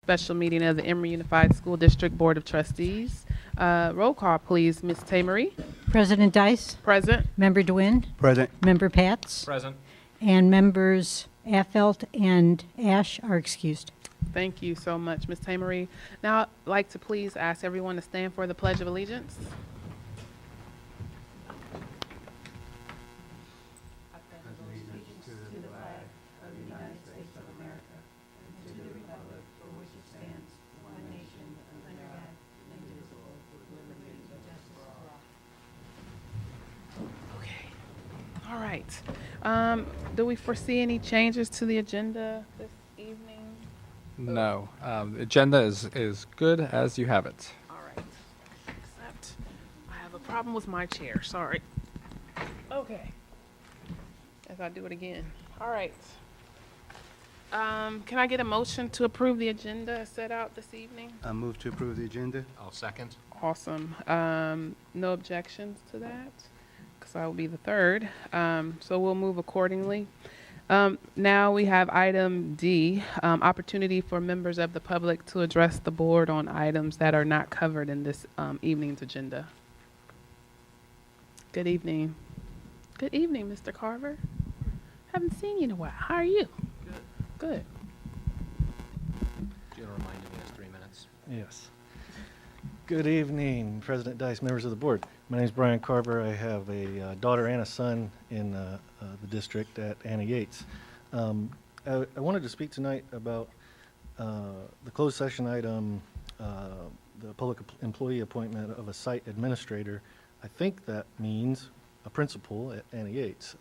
special meeting of the Emery Unified School District Board of Trustees. Roll call, please. Ms. Tamery? President Dice, Present. Member DeWin, Present. Member Pats, Present. and Members Affelt and Ash are excused. Thank you so much, Ms. Tamery. Now, I'd like to please ask everyone to stand for the Pledge of Allegiance. Okay. All right. Do we foresee any changes to the agenda this evening? No. The agenda is good as you have it. All right. Except I have a problem with my chair. Sorry. Okay. As I do it again. All right. Can I get a motion to approve the agenda set out this evening? I move to approve the agenda. I'll second. Awesome. No objections to that, because I will be the third. So we'll move accordingly. Now we have item D, opportunity for members of the public to address the board on items that are not covered in this evening's agenda. Good evening. Good evening, Mr. Carver. Haven't seen you in a while. How are you? Good. Good. Do you want to remind me it's 3 minutes? Yes. Good evening, President Dice, members of the board. My name is Brian Carver. I have a daughter and a son in the district at Anna Yates. I wanted to speak tonight about the closed session item, the public employee appointment of a site administrator. I think that means a principal at Anna Yates,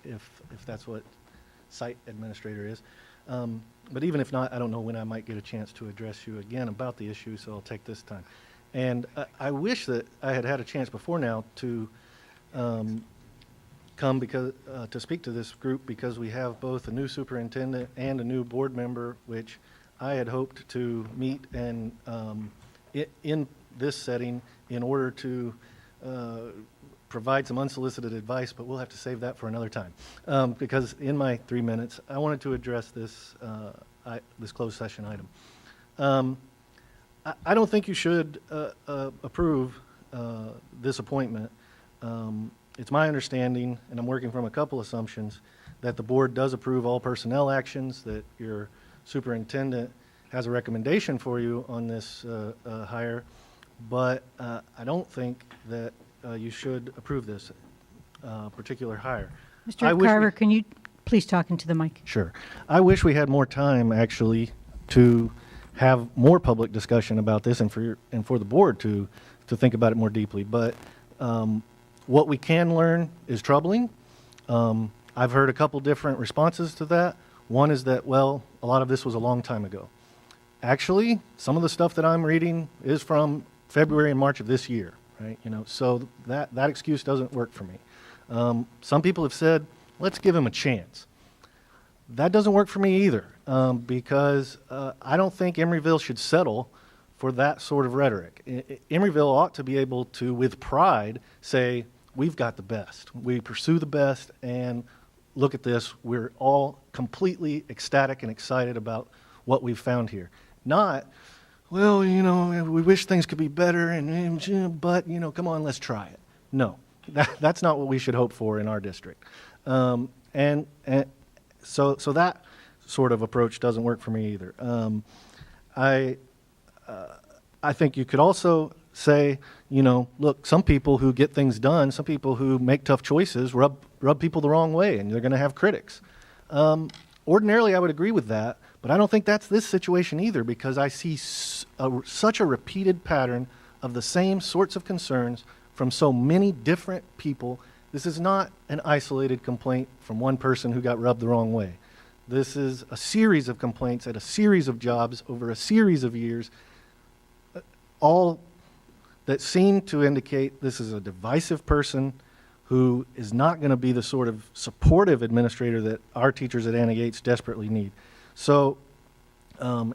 if that's what site administrator is. But even if not, I don't know when I might get a chance to address you again about the issue, so I'll take this time. And I wish that I had had a chance before now to come to speak to this group, because we have both a new superintendent and a new board member, which I had hoped to meet and in this setting in order to provide some unsolicited advice, but we'll have to save that for another time. Because in my 3 minutes, I wanted to address this this closed session item. I don't think you should approve this appointment. It's my understanding, and I'm working from a couple assumptions, that the board does approve all personnel actions, that your superintendent has a recommendation for you on this hire, but I don't think that you should approve this particular hire. Mr. Carver, can you please talk into the mic? Sure. I wish we had more time, actually, to have more public discussion about this, and for the board to think about it more deeply. But what we can learn is troubling. I've heard a couple different responses to that. One is that, well, a lot of this was a long time ago. Actually, some of the stuff that I'm reading is from February and March of this year, right? So that excuse doesn't work for me. Some people have said, let's give him a chance. That doesn't work for me either, because I don't think Emeryville should settle for that sort of rhetoric. Emeryville ought to be able to, with pride, say, we've got the best. We pursue the best, and look at this. We're all completely ecstatic and excited about what we've found here. Not, well, we wish things could be better, but, come on, let's try it. No, that's not what we should hope for in our district. And so that sort of approach doesn't work for me either. I think you could also say, look, some people who get things done, some people who make tough choices rub people the wrong way, and they're going to have critics. Ordinarily, I would agree with that, but I don't think that's this situation either, because I see such a repeated pattern of the same sorts of concerns from so many different people. This is not an isolated complaint from one person who got rubbed the wrong way. This is a series of complaints at a series of jobs over a series of years, all that seem to indicate this is a divisive person who is not going to be the sort of supportive administrator that our teachers at Anna Yates desperately need. So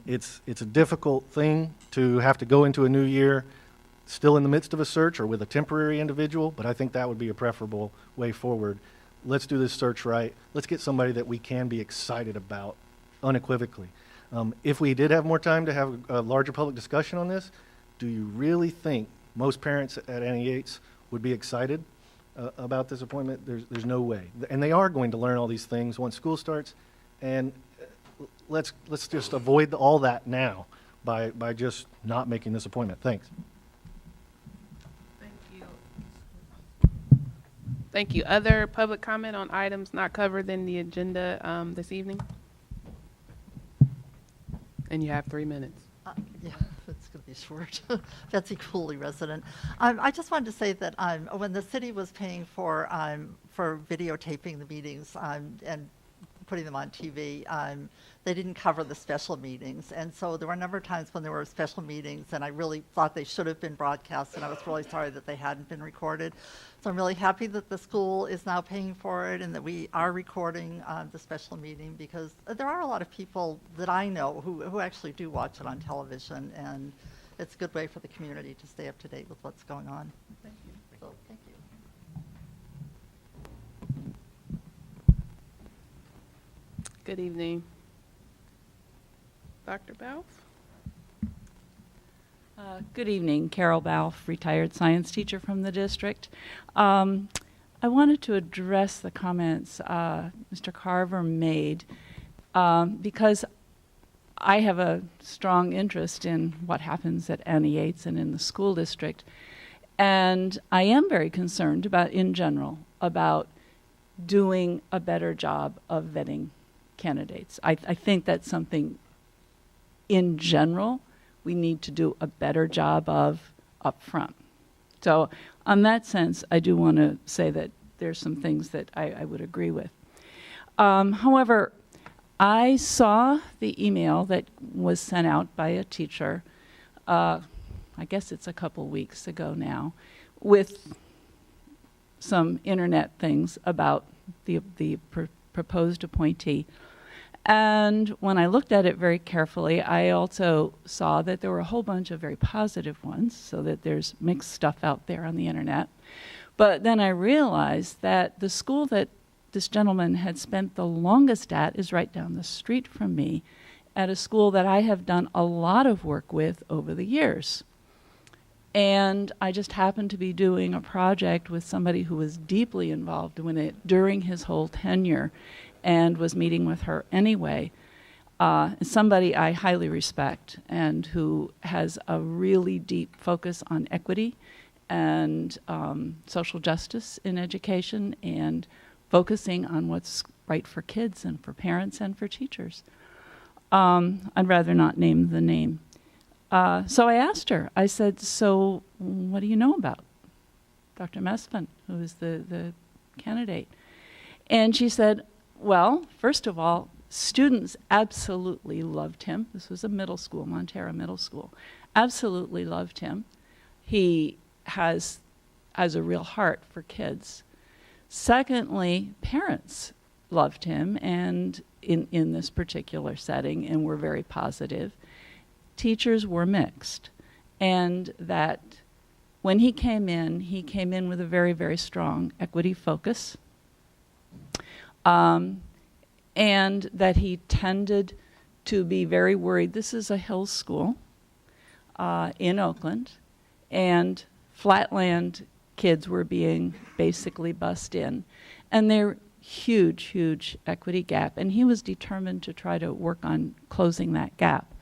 it's a difficult thing to have to go into a new year still in the midst of a search or with a temporary individual, but I think that would be a preferable way forward. Let's do this search right. Let's get somebody that we can be excited about unequivocally. If we did have more time to have a larger public discussion on this, do you really think most parents at Annie Yates would be excited about this appointment? There's no way. And they are going to learn all these things once school starts. And let's just avoid all that now by just not making this appointment. Thanks. Thank you. Thank you. Other public comment on items not covered in the agenda this evening? And you have 3 minutes. Yeah, it's going to be short. Betsy Cooley, resident. I just wanted to say that when the city was paying for videotaping the meetings and putting them on TV, they didn't cover the special meetings. And so there were a number of times when there were special meetings, and I really thought they should have been broadcast, and I was really sorry that they hadn't been recorded. So I'm really happy that the school is now paying for it and that we are recording the special meeting, because there are a lot of people that I know who actually do watch it on television, and it's a good way for the community to stay up to date with what's going on. Thank you. So, thank you. Good evening. Dr. Balf? Good evening, Carol Balf, retired science teacher from the district. I wanted to address the comments Mr. Carver made because I have a strong interest in what happens at Annie Yates and in the school district. And I am very concerned about, in general, about doing a better job of vetting candidates. I think that's something, in general, we need to do a better job of up front. So on that sense, I do want to say that there's some things that I would agree with. However, I saw the email that was sent out by a teacher, I guess it's a couple weeks ago now, with some internet things about the proposed appointee. And when I looked at it very carefully, I also saw that there were a whole bunch of very positive ones, so that there's mixed stuff out there on the internet. But then I realized that the school that this gentleman had spent the longest at is right down the street from me, at a school that I have done a lot of work with over the years. And I just happened to be doing a project with somebody who was deeply involved in it during his whole tenure, and was meeting with her anyway. Somebody I highly respect and who has a really deep focus on equity and social justice in education, and focusing on what's right for kids and for parents and for teachers. I'd rather not name the name. So I asked her, I said, so what do you know about Dr. Mesfin, who is the candidate? And she said, well, first of all, students absolutely loved him. This was a middle school, Montero Middle School. Absolutely loved him. He has a real heart for kids. Secondly, parents loved him, and in this particular setting, and were very positive. Teachers were mixed, and that when he came in with a very, very strong equity focus. And that he tended to be very worried. This is a Hills school in Oakland, and flatland kids were being basically bussed in. And they're huge, huge equity gap, and he was determined to try to work on closing that gap.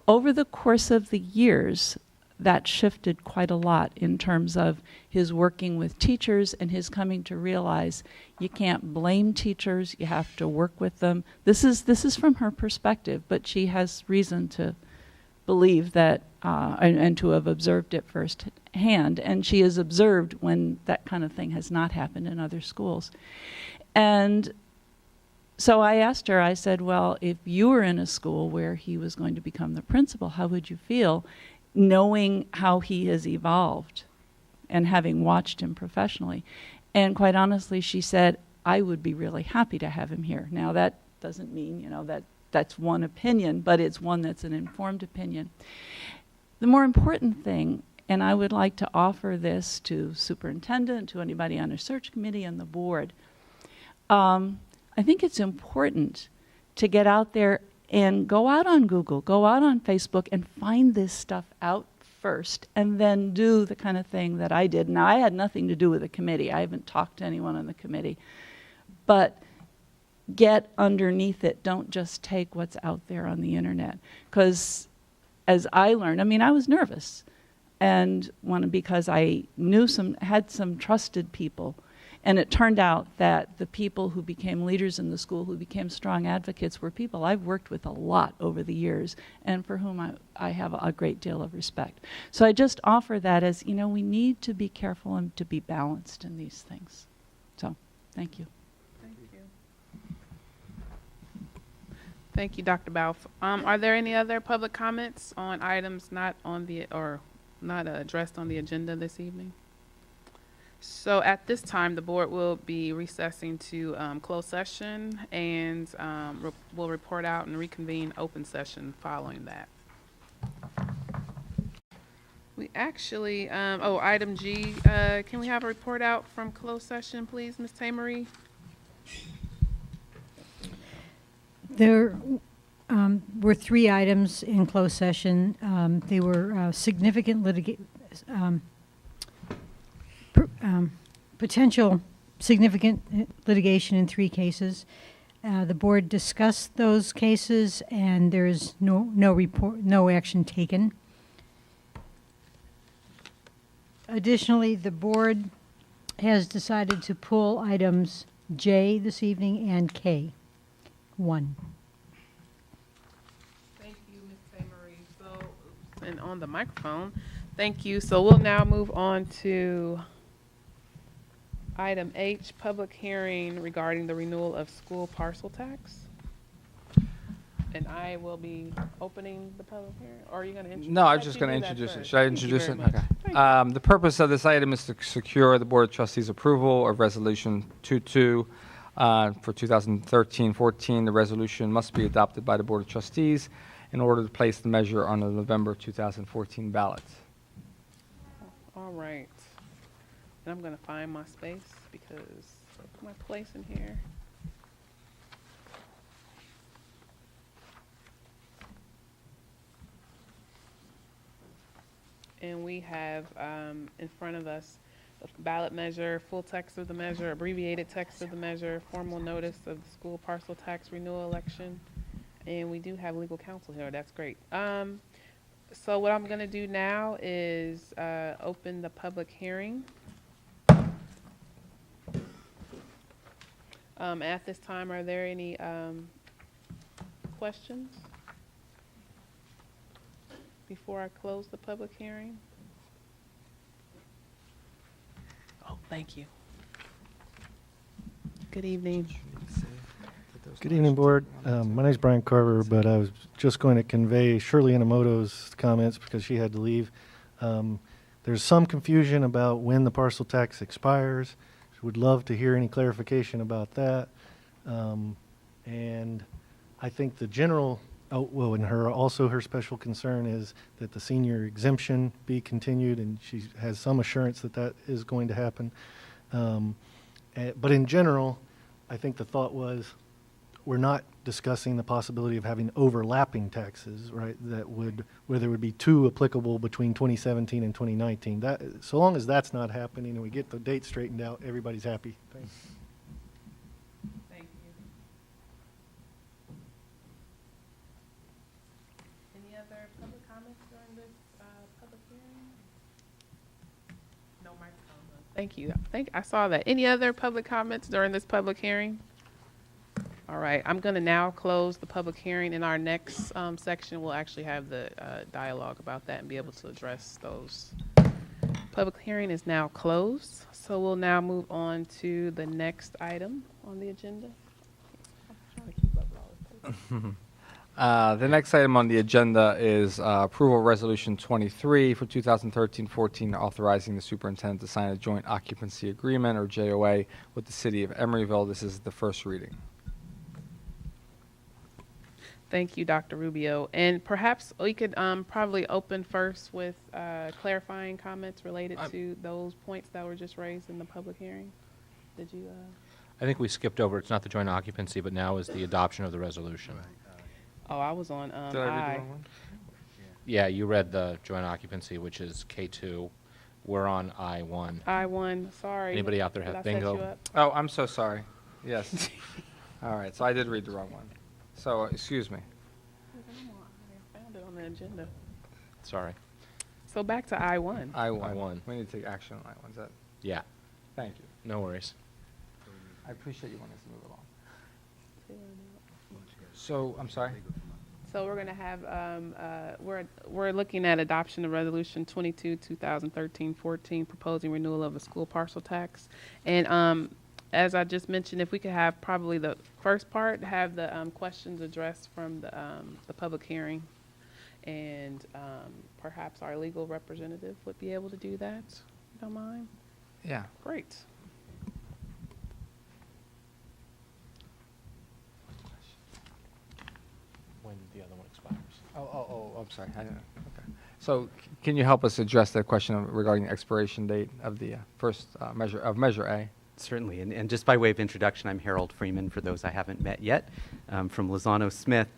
Over the course of the years, that shifted quite a lot in terms of his working with teachers and his coming to realize you can't blame teachers, you have to work with them. This is from her perspective, but she has reason to believe that and to have observed it firsthand, and she has observed when that kind of thing has not happened in other schools. And so I asked her, I said, well, if you were in a school where he was going to become the principal, how would you feel knowing how he has evolved and having watched him professionally? And quite honestly, she said, I would be really happy to have him here. Now, that doesn't mean, that's one opinion, but it's one that's an informed opinion. The more important thing, and I would like to offer this to superintendent, to anybody on a search committee and the board, I think it's important to get out there and go out on Google, go out on Facebook, and find this stuff out first, and then do the kind of thing that I did. Now, I had nothing to do with the committee. I haven't talked to anyone on the committee. But get underneath it. Don't just take what's out there on the internet. Because as I learned, I mean, I was nervous. And because I had some trusted people. And it turned out that the people who became leaders in the school, who became strong advocates, were people I've worked with a lot over the years and for whom I have a great deal of respect. So I just offer that as, we need to be careful and to be balanced in these things. So, thank you. Thank you. Thank you, Dr. Balf. Are there any other public comments on items not addressed on the agenda this evening? So at this time, the board will be recessing to closed session and will report out and reconvene open session following that. We actually, item G, can we have a report out from closed session, please, Ms. Emery? There were 3 items in closed session. They were significant potential significant litigation in 3 cases. The board discussed those cases, and there is no action taken. Additionally, the board has decided to pull items J this evening and K. 1. Thank you, Ms. Emery. So, and on the microphone, thank you. So we'll now move on to item H, public hearing regarding the renewal of school parcel tax. And I will be opening the public hearing, or are you going to introduce? No, I was just going to introduce it. Should I introduce it? Okay. The purpose of this item is to secure the Board of Trustees' approval of Resolution 22 for 2013-14. The resolution must be adopted by the Board of Trustees in order to place the measure on the November 2014 ballot. All right. And I'm going to find my space because my place in here. And we have in front of us a ballot measure, full text of the measure, abbreviated text of the measure, formal notice of the school parcel tax renewal election. And we do have legal counsel here. That's great. So what I'm going to do now is open the public hearing. At this time, are there any questions before I close the public hearing? Oh, thank you. Good evening. Good evening, Board. My name is Brian Carver, but I was just going to convey Shirley Inamoto's comments because she had to leave. There's some confusion about when the parcel tax expires. Would love to hear any clarification about that. And I think the general, and her special concern is that the senior exemption be continued, and she has some assurance that that is going to happen. But in general, I think the thought was we're not discussing the possibility of having overlapping taxes, right? Where there would be 2 applicable between 2017 and 2019. That, so long as that's not happening and we get the date straightened out, everybody's happy. Thanks. Thank you. Any other public comments during this public hearing? No microphone. Thank you. I saw that. Any other public comments during this public hearing? All right, I'm going to now close the public hearing. In our next section, we'll actually have the dialogue about that and be able to address those. Public hearing is now closed, so we'll now move on to the next item on the agenda. I'm trying to keep up with all this. The next item on the agenda is approval of Resolution 23 for 2013-14, authorizing the superintendent to sign a joint occupancy agreement, or JOA, with the city of Emeryville. This is the first reading. Thank you, Dr. Rubio. And perhaps we could probably open first with clarifying comments related to those points that were just raised in the public hearing. Did you? I think we skipped over, it's not the joint occupancy, but now is the adoption of the resolution. Oh, I was on Did I read the I. wrong one? Yeah, you read the joint occupancy, which is K2. We're on I1. I1, sorry. Anybody out there Did have I set you bingo? up? Oh, I'm so sorry. Yes. All right, so I did read the wrong one. So, excuse me. I found it on the agenda. Sorry. So back to I1. I1. We need to take action on I1. Is that? Yeah, Thank you. no worries. I appreciate you wanting us to move along. So, I'm sorry? So we're going to have, we're looking at adoption of Resolution 22, 2013-14, proposing renewal of a school parcel tax. And as I just mentioned, if we could have probably the first part, have the questions addressed from the public hearing. And perhaps our legal representative would be able to do that. Don't mind? Yeah. Great. When the other one expires. I'm sorry. I didn't, okay. So, can you help us address the question regarding the expiration date of the first Measure A? Certainly, and just by way of introduction, I'm Harold Freeman, for those I haven't met yet, from Lozano Smith.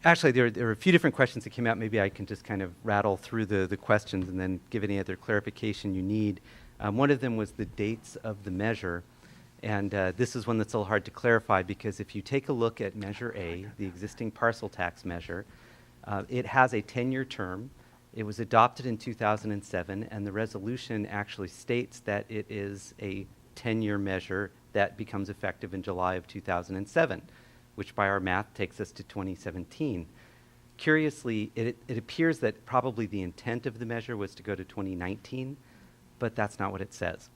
Actually, there are a few different questions that came out. Maybe I can just kind of rattle through the questions and then give any other clarification you need. One of them was the dates of the measure, and this is one that's a little hard to clarify because if you take a look at Measure A, the existing parcel tax measure, it has a 10-year term. It was adopted in 2007, and the resolution actually states that it is a 10-year measure that becomes effective in July of 2007, which by our math takes us to 2017. Curiously, it appears that probably the intent of the measure was to go to 2019, but that's not what it says.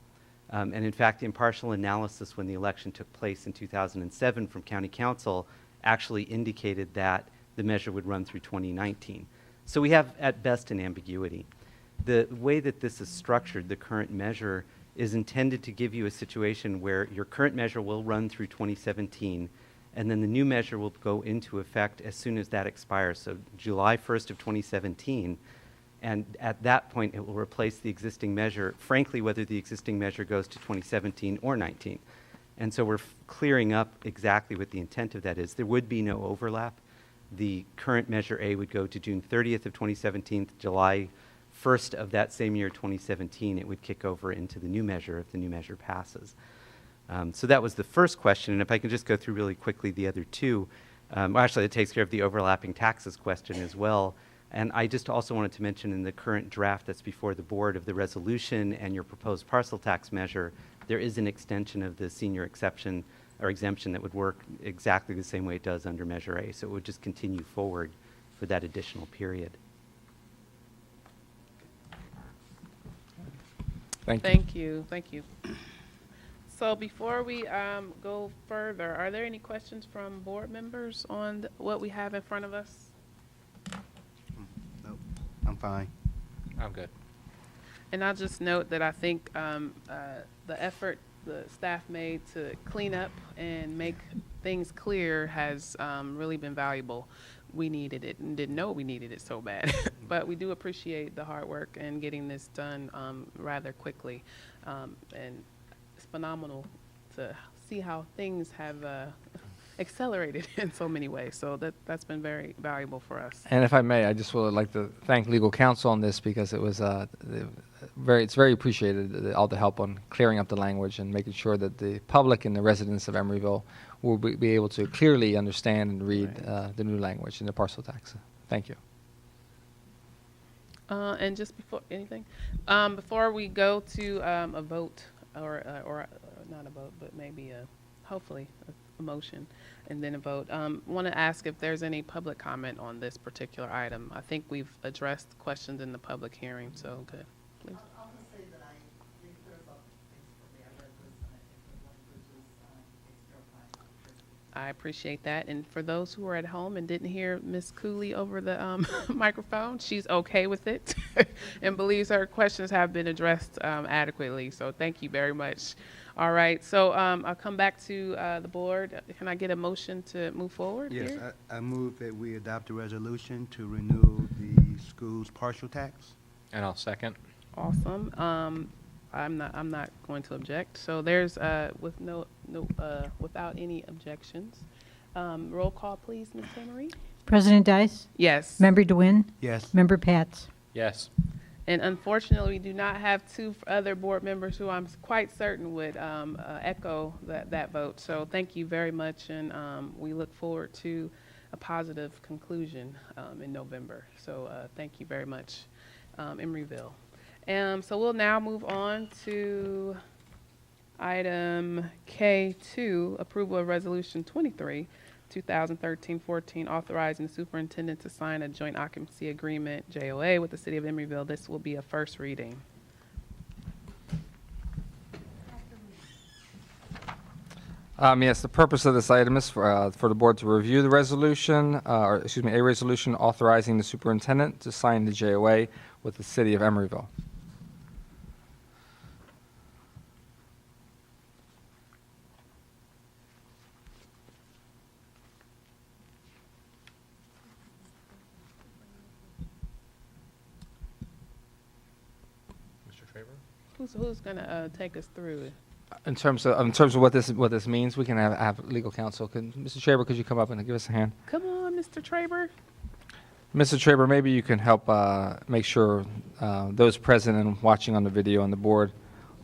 And in fact, the impartial analysis when the election took place in 2007 from County Council actually indicated that the measure would run through 2019. So we have, at best, an ambiguity. The way that this is structured, the current measure, is intended to give you a situation where your current measure will run through 2017, and then the new measure will go into effect as soon as that expires, so July 1st of 2017. And at that point, it will replace the existing measure, frankly, whether the existing measure goes to 2017 or 19. And so we're clearing up exactly what the intent of that is. There would be no overlap. The current Measure A would go to June 30th of 2017, July 1st of that same year, 2017, it would kick over into the new measure if the new measure passes. So that was the first question, and if I can just go through really quickly the other two. Well, actually, it takes care of the overlapping taxes question as well. And I just also wanted to mention in the current draft that's before the board of the resolution and your proposed parcel tax measure, there is an extension of the senior exception or exemption that would work exactly the same way it does under Measure A. So it would just continue forward for that additional period. Thank you. Thank you. So before we go further, are there any questions from board members on what we have in front of us? Nope, I'm fine. I'm good. And I'll just note that I think the effort the staff made to clean up and make things clear has really been valuable. We needed it and didn't know we needed it so bad. But we do appreciate the hard work and getting this done rather quickly. And it's phenomenal to see how things have accelerated in so many ways. So that's been very valuable for us. And if I may, I just would like to thank legal counsel on this because it was it's very appreciated, all the help on clearing up the language and making sure that the public and the residents of Emeryville will be able to clearly understand and read the new language in the parcel tax. Thank you. And just before anything, before we go to a vote or not a vote, but maybe hopefully a motion and then a vote, want to ask if there's any public comment on this particular item. I think we've addressed questions in the public hearing, so good. Please. I'll just say that it clears up things for me. I read this and I think the language takes care of my I appreciate that. And for those who are at home and didn't hear Ms. Cooley over the microphone, she's okay with it and believes her questions have been addressed adequately. So thank you very much. All right. So I'll come back to the board. Can I get a motion to move forward Yes, here? I move that we adopt a resolution to renew the school's partial tax. And I'll second. Awesome. I'm not going to object. So there's without any objections, Roll call, please, Ms. Emery. President Dice, Yes. Member DeWin, Yes. Member Pats. Yes. And unfortunately, we do not have two other board members who I'm quite certain would echo that vote. So thank you very much, and we look forward to a positive conclusion in November. So thank you very much, Emeryville. So we'll now move on to item K2, approval of resolution 23, 2013-14, authorizing the superintendent to sign a joint occupancy agreement, JOA, with the city of Emeryville. This will be a first reading. Yes, the purpose of this item is for the board to review the resolution, a resolution authorizing the superintendent to sign the JOA with the city of Emeryville. Mr. Traver? Who's going to take us through it? In terms of what this means, we can have legal counsel. Mr. Traber, could you come up and give us a hand? Come on, Mr. Traber. Mr. Traber, maybe you can help make sure those present and watching on the video on the board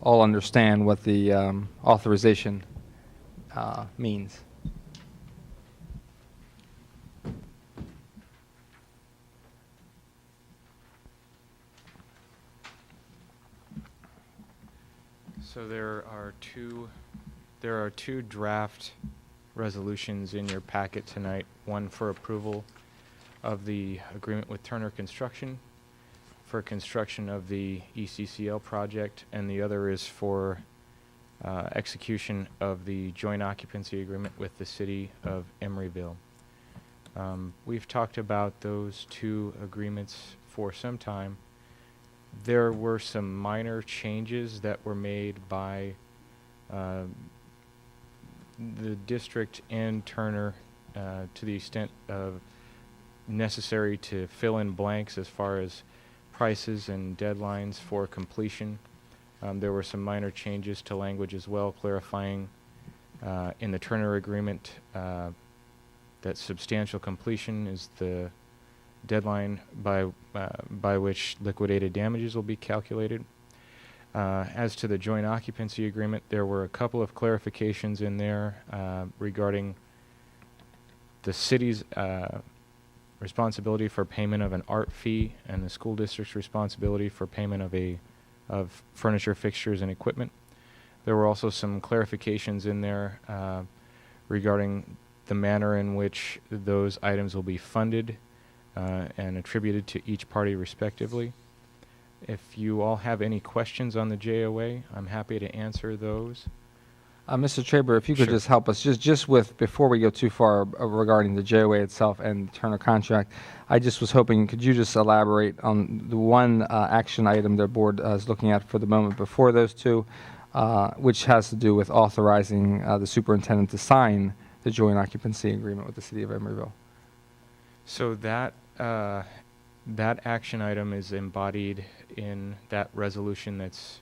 all understand what the authorization means. So there are two draft resolutions in your packet tonight. One for approval of the agreement with Turner Construction for construction of the ECCL project, and the other is for execution of the joint occupancy agreement with the city of Emeryville. We've talked about those two agreements for some time. There were some minor changes that were made by the district and Turner to the extent of necessary to fill in blanks as far as prices and deadlines for completion. There were some minor changes to language as well, clarifying in the Turner agreement that substantial completion is the deadline by which liquidated damages will be calculated. As to the joint occupancy agreement, there were a couple of clarifications in there regarding the city's responsibility for payment of an art fee and the school district's responsibility for payment of furniture, fixtures, and equipment. There were also some clarifications in there regarding the manner in which those items will be funded and attributed to each party respectively. If you all have any questions on the JOA, I'm happy to answer those. Mr. Traber, if you could Sure. just help us, just with, before we go too far regarding the JOA itself and the Turner contract, I just was hoping, could you just elaborate on the one action item the board is looking at for the moment before those two, which has to do with authorizing the superintendent to sign the joint occupancy agreement with the city of Emeryville? So that action item is embodied in that resolution that's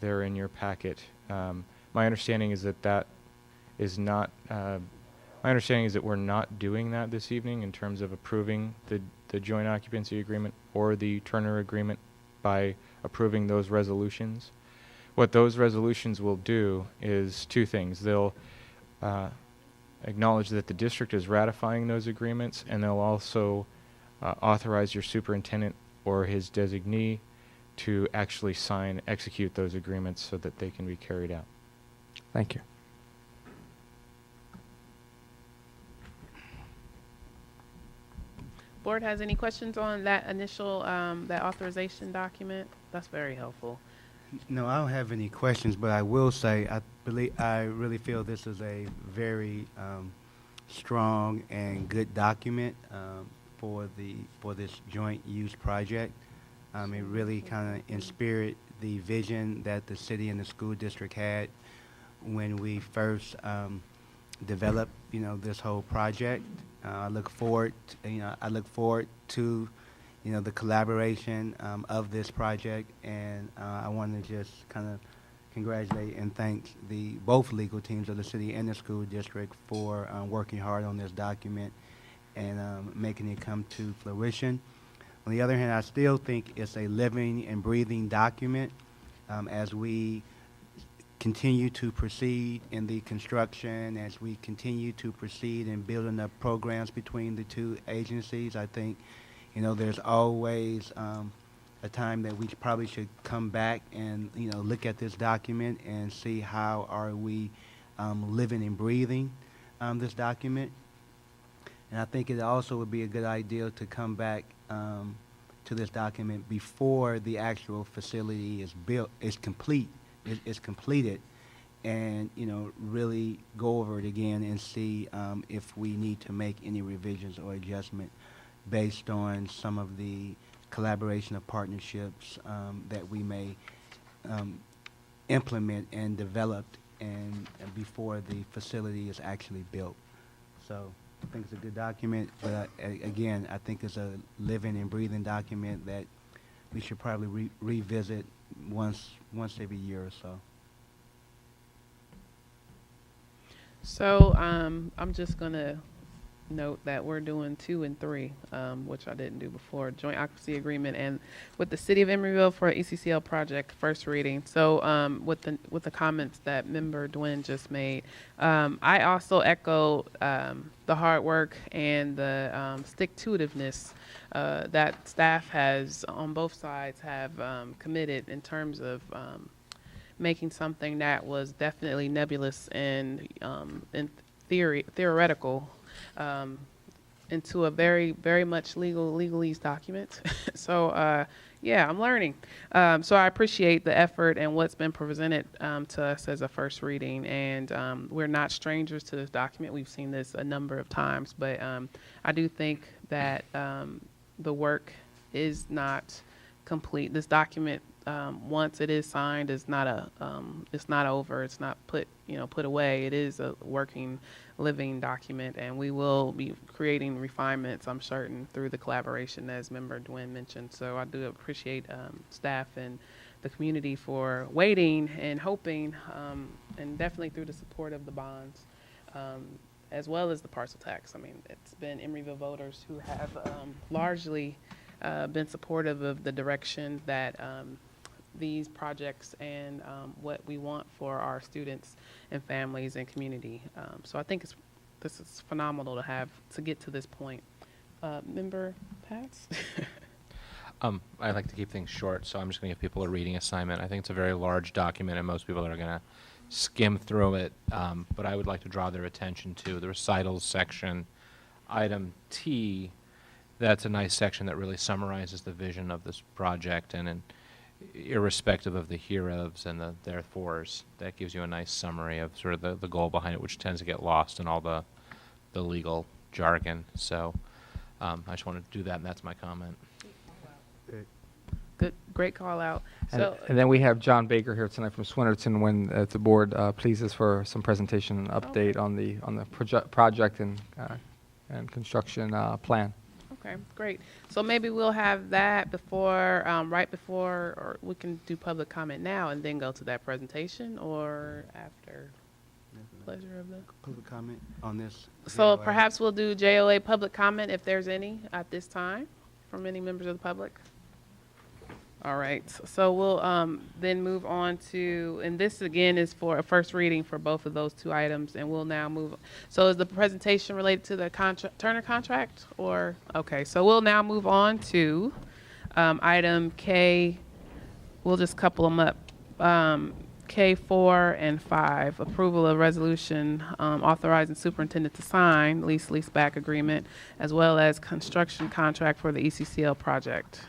there in your packet. My understanding is that is not. My understanding is that we're not doing that this evening in terms of approving the joint occupancy agreement or the Turner agreement by approving those resolutions. What those resolutions will do is two things. They'll acknowledge that the district is ratifying those agreements, and they'll also authorize your superintendent or his designee to actually execute those agreements so that they can be carried out. Thank you. Board has any questions on that initial, that authorization document? That's very helpful. No, I don't have any questions, but I will say I really feel this is a very strong and good document for this joint use project. It really kind of inspired the vision that the city and the school district had when we first developed, this whole project. I look forward to, the collaboration of this project, and I want to just kind of congratulate and thank both legal teams of the city and the school district for working hard on this document and making it come to fruition. On the other hand, I still think it's a living and breathing document as we continue to proceed in the construction, as we continue to proceed in building up programs between the two agencies. I think, you know, there's always a time that we probably should come back and, you know, look at this document and see how are we living and breathing this document. And I think it also would be a good idea to come back to this document before the actual facility is built, is completed, and, you know, really go over it again and see if we need to make any revisions or adjustment based on some of the collaboration of partnerships that we may implement and develop and before the facility is actually built. So I think it's a good document, but again, I think it's a living and breathing document that we should probably revisit once every year or so. So I'm just going to note that we're doing 2 and 3, which I didn't do before, joint occupancy agreement and with the City of Emeryville for ECCL project, first reading. So with the comments that Member Dwin just made, I also echo the hard work and the stick-to-itiveness that staff has on both sides have committed in terms of making something that was definitely nebulous and theoretical into a very, very much legalese document. So, yeah, I'm learning. So I appreciate the effort and what's been presented to us as a first reading. And we're not strangers to this document. We've seen this a number of times. But I do think that the work is not complete. This document, once it is signed, is not it's not over. It's not put away. It is a working, living document, and we will be creating refinements, I'm certain, through the collaboration, as Member Dwin mentioned. So I do appreciate staff and the community for waiting and hoping, and definitely through the support of the bonds, as well as the parcel tax. I mean, it's been Emeryville voters who have largely been supportive of the direction that these projects and what we want for our students and families and community. So I think this is phenomenal to get to this point. Member Pats? I like to keep things short, so I'm just going to give people a reading assignment. I think it's a very large document, and most people are going to skim through it, but I would like to draw their attention to the recitals section, item T. That's a nice section that really summarizes the vision of this project, and irrespective of the hereofs and the therefores, that gives you a nice summary of sort of the goal behind it, which tends to get lost in all the legal jargon. So I just wanted to do that, and that's my comment. Good, great call out. And then we have John Baker here tonight from Swinnerton, when the board pleases for some presentation and update on the project and construction plan. Okay, great. So maybe we'll have that before, right before, or we can do public comment now and then go to that presentation, or after. Pleasure of the Public comment on this. So JOA. perhaps we'll do JOA public comment if there's any at this time from any members of the public. All right, so we'll then move on to, and this again is for a first reading for both of those 2 items, and we'll now move. So is the presentation related to the Turner contract, or? Okay, so we'll now move on to item K. We'll just couple them up. K4 and 5, approval of resolution authorizing superintendent to sign lease-leaseback agreement, as well as construction contract for the ECCL project.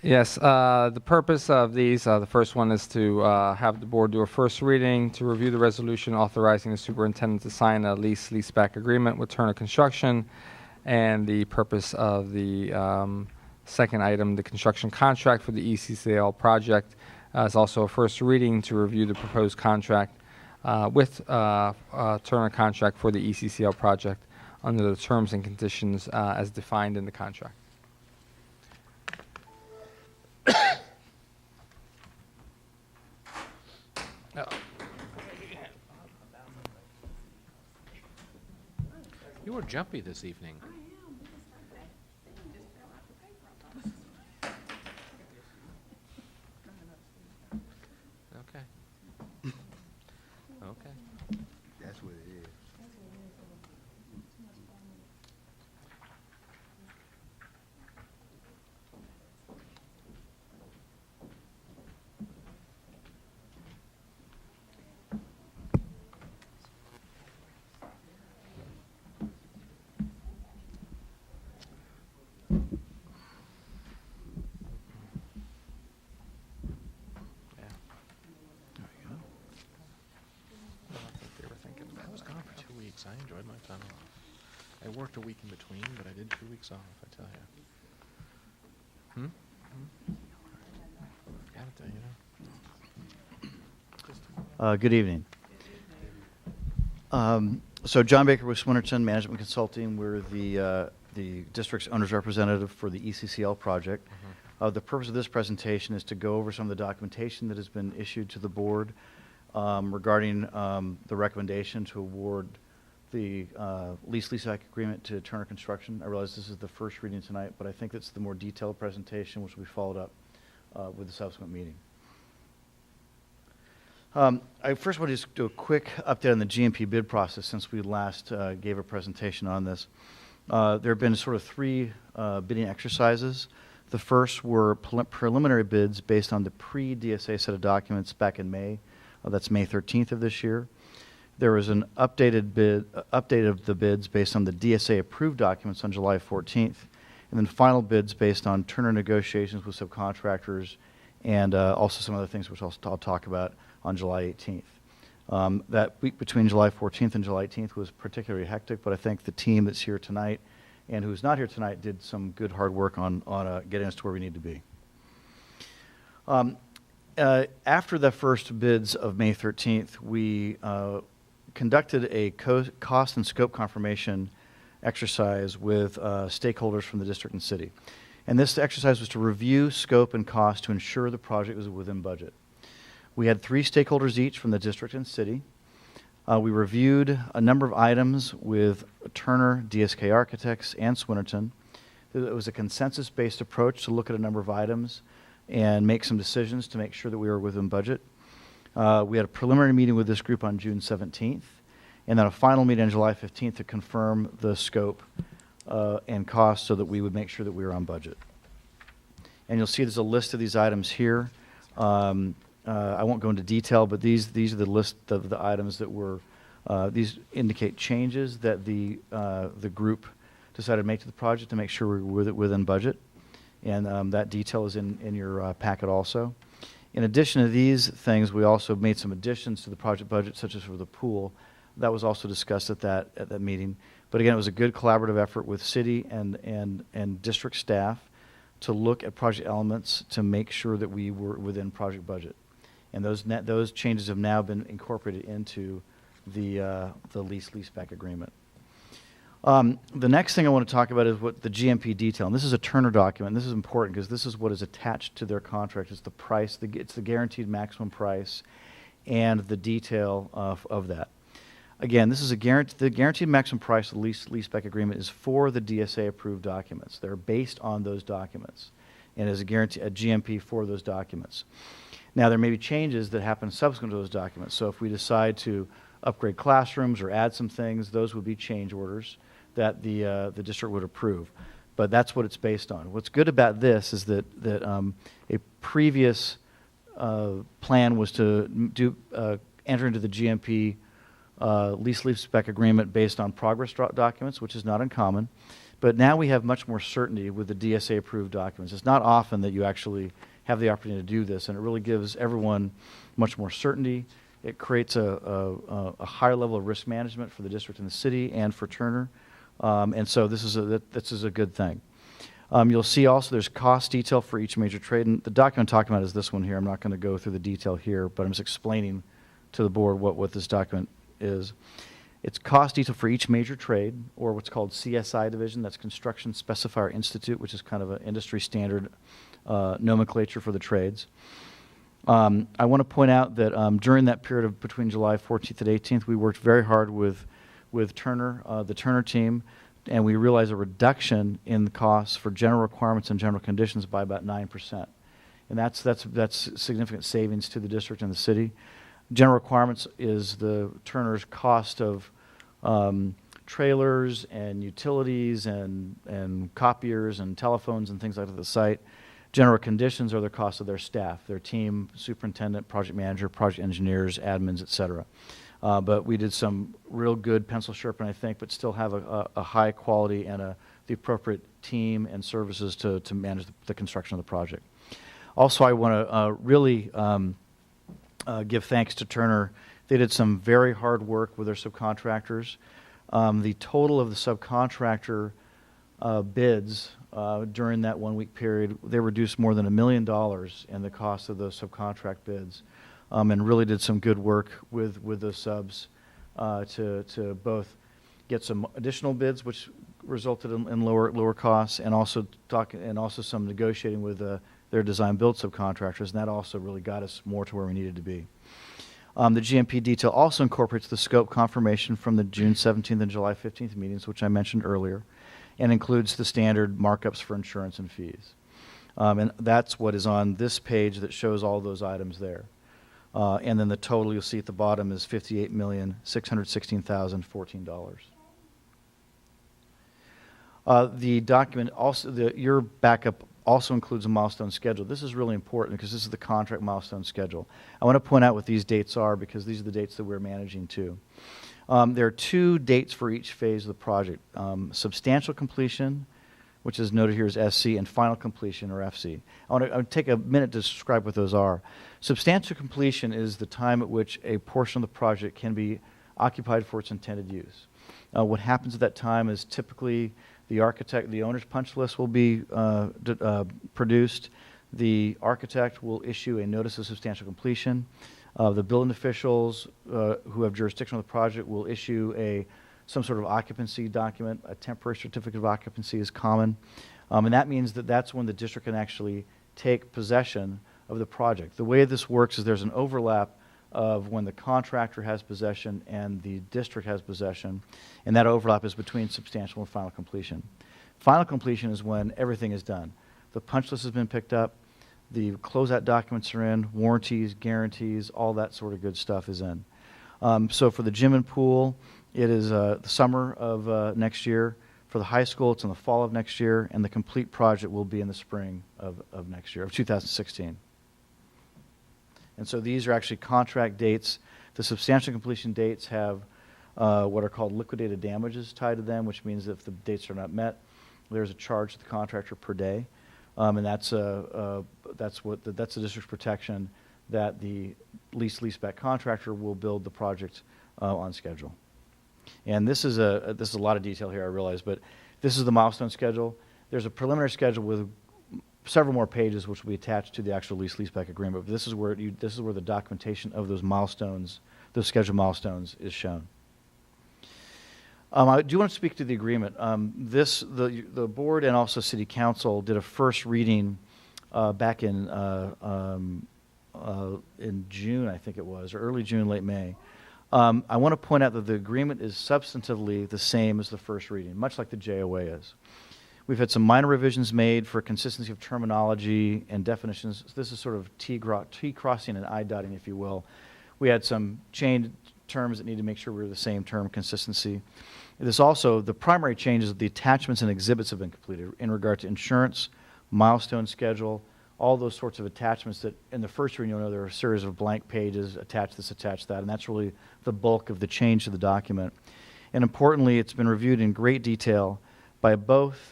Yes, the purpose of these, the first one is to have the board do a first reading to review the resolution authorizing the superintendent to sign a lease-leaseback agreement with Turner Construction, and the purpose of the second item, the construction contract for the ECCL project, is also a first reading to review the proposed contract with Turner contract for the ECCL project under the terms and conditions as defined in the contract. were jumpy this evening. Okay. Okay. That's what it is. I was gone for 2 weeks. I enjoyed my time off. I worked a week in between, but I did 2 weeks off, I tell you. Gotta tell you. Good evening. So John Baker with Swinnerton Management Consulting. We're the district's owner's representative for the ECCL project. The purpose of this presentation is to go over some of the documentation that has been issued to the board regarding the recommendation to award the lease-leaseback agreement to Turner Construction. I realize this is the first reading tonight, but I think it's the more detailed presentation which will be followed up with the subsequent meeting. I first want to just do a quick update on the GMP bid process since we last gave a presentation on this. There have been sort of 3 bidding exercises. The first were preliminary bids based on the pre-DSA set of documents back in May. That's May 13th of this year. There was an update of the bids based on the DSA approved documents on July 14th, and then final bids based on Turner negotiations with subcontractors and also some other things which I'll talk about on July 18th. That week between July 14th and July 18th was particularly hectic, but I think the team that's here tonight and who's not here tonight did some good hard work on getting us to where we need to be. After the first bids of May 13th, we conducted a cost and scope confirmation exercise with stakeholders from the district and city. And this exercise was to review scope and cost to ensure the project was within budget. We had 3 stakeholders each from the district and city. We reviewed a number of items with Turner, DSK Architects, and Swinnerton. It was a consensus-based approach to look at a number of items and make some decisions to make sure that we were within budget. We had a preliminary meeting with this group on June 17th, and then a final meeting on July 15th to confirm the scope and cost so that we would make sure that we were on budget. And you'll see there's a list of these items here. I won't go into detail, but these are the list of the items that were, these indicate changes that the group decided to make to the project to make sure we were within budget. And that detail is in your packet also. In addition to these things, we also made some additions to the project budget, such as for the pool. That was also discussed at that meeting. But again, it was a good collaborative effort with city and district staff to look at project elements to make sure that we were within project budget. And those changes have now been incorporated into the lease-leaseback agreement. The next thing I want to talk about is what the GMP detail. And this is a Turner document. This is important because this is what is attached to their contract. It's the price, it's the guaranteed maximum price, and the detail of that. Again, this is the guaranteed maximum price of the lease-leaseback agreement is for the DSA-approved documents. They're based on those documents, and is a GMP for those documents. Now, there may be changes that happen subsequent to those documents. So if we decide to upgrade classrooms or add some things, those would be change orders that the district would approve. But that's what it's based on. What's good about this is that a previous plan was to enter into the GMP lease-leaseback agreement based on progress documents, which is not uncommon. But now we have much more certainty with the DSA-approved documents. It's not often that you actually have the opportunity to do this, and it really gives everyone much more certainty. It creates a higher level of risk management for the district and the city and for Turner, and so this is a good thing. You'll see also there's cost detail for each major trade, and the document I'm talking about is this one here. I'm not going to go through the detail here, but I'm just explaining to the board what this document is. It's cost detail for each major trade, or what's called CSI division. That's Construction Specifier Institute, which is kind of an industry standard nomenclature for the trades. I want to point out that during that period of between July 14th and 18th, we worked very hard with with Turner, the Turner team, and we realized a reduction in the costs for general requirements and general conditions by about 9%. And that's significant savings to the district and the city. General requirements is the Turner's cost of trailers and utilities and copiers and telephones and things like that at the site. General conditions are the cost of their staff, their team, superintendent, project manager, project engineers, admins, et cetera. But we did some real good pencil sharpening, I think, but still have a high quality and the appropriate team and services to manage the construction of the project. Also, I want to really give thanks to Turner. They did some very hard work with their subcontractors. The total of the subcontractor bids during that 1 week period, they reduced more than $1 million in the cost of those subcontract bids, and really did some good work with those subs to both get some additional bids, which resulted in lower costs, and also some negotiating with their design build subcontractors, and that also really got us more to where we needed to be. The GMP detail also incorporates the scope confirmation from the June 17th and July 15th meetings, which I mentioned earlier, and includes the standard markups for insurance and fees. And that's what is on this page that shows all those items there. And then the total you'll see at the bottom is $58,616,014. The document also, your backup also includes a milestone schedule. This is really important because this is the contract milestone schedule. I want to point out what these dates are because these are the dates that we're managing too. There are 2 dates for each phase of the project. Substantial completion, which is noted here as SC, and final completion, or FC. I want to take a minute to describe what those are. Substantial completion is the time at which a portion of the project can be occupied for its intended use. What happens at that time is typically the owner's punch list will be produced. The architect will issue a notice of substantial completion. The building officials who have jurisdiction on the project will issue some sort of occupancy document. A temporary certificate of occupancy is common. And that means that that's when the district can actually take possession of the project. The way this works is there's an overlap of when the contractor has possession and the district has possession, and that overlap is between substantial and final completion. Final completion is when everything is done. The punch list has been picked up, the closeout documents are in, warranties, guarantees, all that sort of good stuff is in. So for the gym and pool, it is the summer of next year. For the high school, it's in the fall of next year, and the complete project will be in the spring of next year, of 2016. And so these are actually contract dates. The substantial completion dates have what are called liquidated damages tied to them, which means that if the dates are not met, there's a charge to the contractor per day, and that's the district's protection that the leaseback contractor will build the project on schedule. And this is a lot of detail here, I realize, but this is the milestone schedule. There's a preliminary schedule with several more pages, which will be attached to the actual leaseback agreement. But this is where the documentation of those milestones, those scheduled milestones, is shown. I do want to speak to the agreement. The board and also City Council did a first reading back in June, I think it was, or early June, late May. I want to point out that the agreement is substantively the same as the first reading, much like the JOA is. We've had some minor revisions made for consistency of terminology and definitions. This is sort of T crossing and I dotting, if you will. We had some changed terms that need to make sure we're the same term consistency. This also, the primary change is the attachments and exhibits have been completed in regard to insurance, milestone schedule, all those sorts of attachments that in the first reading, you'll know there are a series of blank pages, attach this, attach that, and that's really the bulk of the change to the document. And importantly, it's been reviewed in great detail by both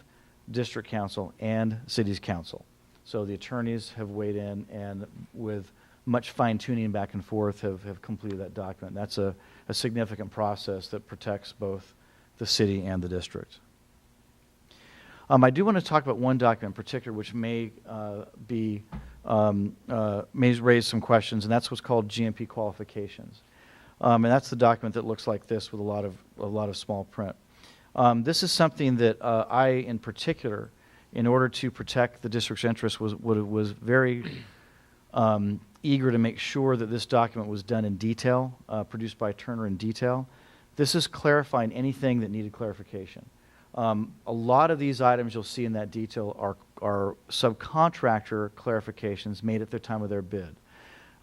District Council and City's Council. So the attorneys have weighed in and with much fine-tuning back and forth have completed that document. That's a significant process that protects both the city and the district. I do want to talk about one document in particular which may raise some questions, and that's what's called GMP qualifications. And that's the document that looks like this with a lot of small print. This is something that I, in particular, in order to protect the district's interests, was very eager to make sure that this document was done in detail, produced by Turner in detail, This is clarifying anything that needed clarification. A lot of these items you'll see in that detail are subcontractor clarifications made at the time of their bid.